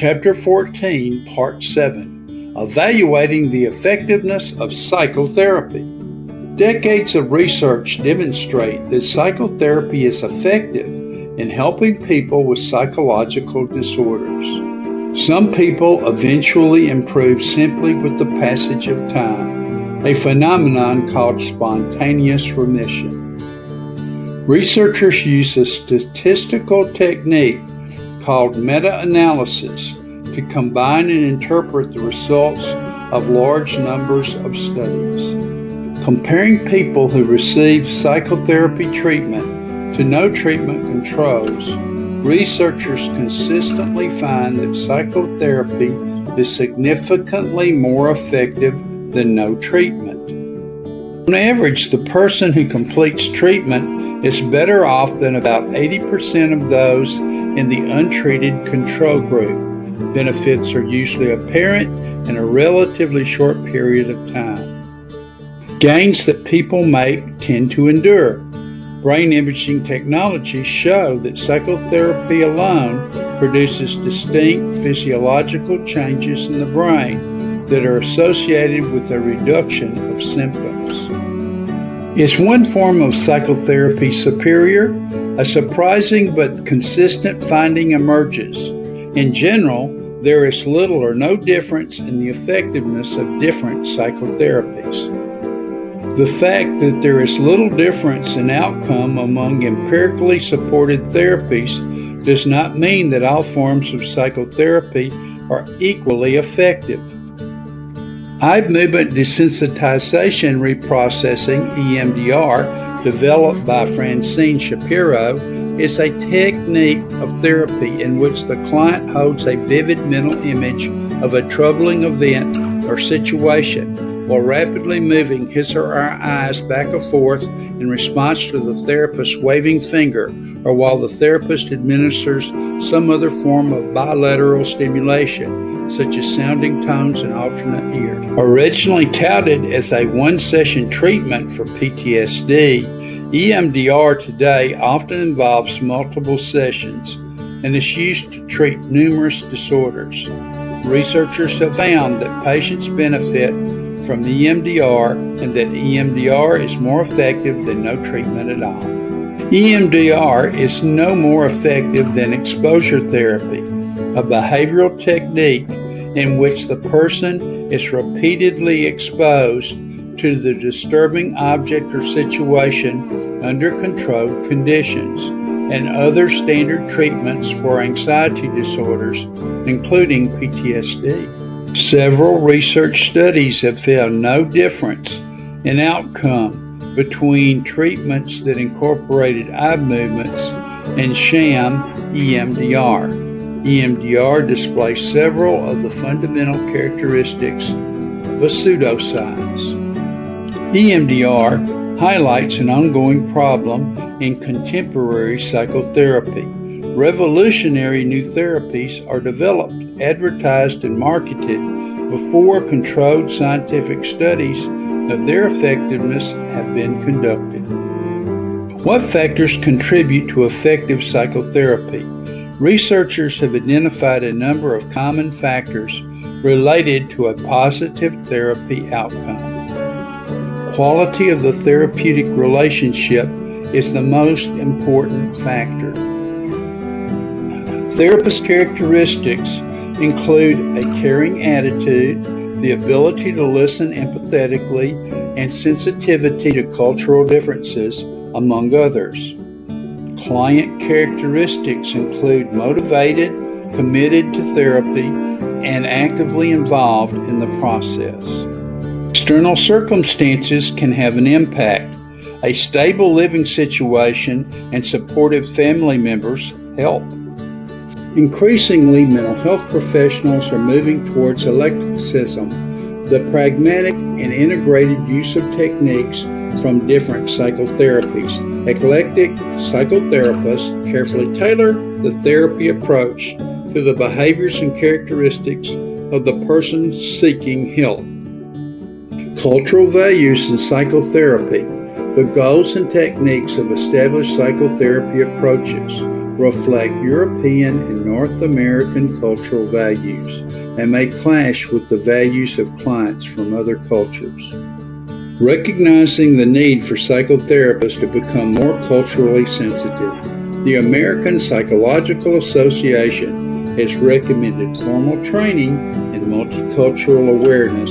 Chapter 14, Part 7, Evaluating the Effectiveness of Psychotherapy. Decades of research demonstrate that psychotherapy is effective in helping people with psychological disorders. Some people eventually improve simply with the passage of time, a phenomenon called spontaneous remission. Researchers use a statistical technique called meta-analysis to combine and interpret the results of large numbers of studies. Comparing people who receive psychotherapy treatment to no treatment controls, researchers consistently find that psychotherapy is significantly more effective than no treatment. On average, the person who completes treatment is better off than about 80% of those in the untreated control group. Benefits are usually apparent in a relatively short period of time. Gains that people make tend to endure. Brain imaging technologies show that psychotherapy alone produces distinct physiological changes in the brain that are associated with a reduction of symptoms. Is one form of psychotherapy superior? A surprising but consistent finding emerges. In general, there is little or no difference in the effectiveness of different psychotherapies. The fact that there is little difference in outcome among empirically supported therapies does not mean that all forms of psychotherapy are equally effective. Eye movement desensitization reprocessing, EMDR, developed by Francine Shapiro, is a technique of therapy in which the client holds a vivid mental image of a troubling event or situation while rapidly moving his or her eyes back and forth in response to the therapist's waving finger, or while the therapist administers some other form of bilateral stimulation, such as sounding tones and alternate ear. Originally touted as a one-session treatment for PTSD, EMDR today often involves multiple sessions and is used to treat numerous disorders. Researchers have found that patients benefit from EMDR and that EMDR is more effective than no treatment at all. EMDR is no more effective than exposure therapy, a behavioral technique in which the person is repeatedly exposed to the disturbing object or situation under controlled conditions, and other standard treatments for anxiety disorders, including PTSD. Several research studies have found no difference in outcome between treatments that incorporated eye movements and sham EMDR. EMDR displays several of the fundamental characteristics of a pseudoscience. EMDR highlights an ongoing problem in contemporary psychotherapy. Revolutionary new therapies are developed, advertised, and marketed before controlled scientific studies of their effectiveness have been conducted. What factors contribute to effective psychotherapy? Researchers have identified a number of common factors related to a positive therapy outcome. Quality of the therapeutic relationship is the most important factor. Therapist characteristics include a caring attitude, the ability to listen empathetically, and sensitivity to cultural differences, among others. Client characteristics include motivated, committed to therapy, and actively involved in the process. External circumstances can have an impact. A stable living situation and supportive family members help. Increasingly, mental health professionals are moving towards eclecticism, the pragmatic and integrated use of techniques from different psychotherapies. Eclectic psychotherapists carefully tailor the therapy approach to the behaviors and characteristics of the person seeking help. Cultural values in psychotherapy. The goals and techniques of established psychotherapy approaches reflect European and North American cultural values and may clash with the values of clients from other cultures. Recognizing the need for psychotherapists to become more culturally sensitive, the American Psychological Association has recommended formal training in multicultural awareness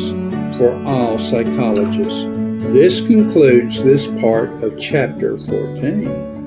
for all psychologists. This concludes this part of Chapter 14.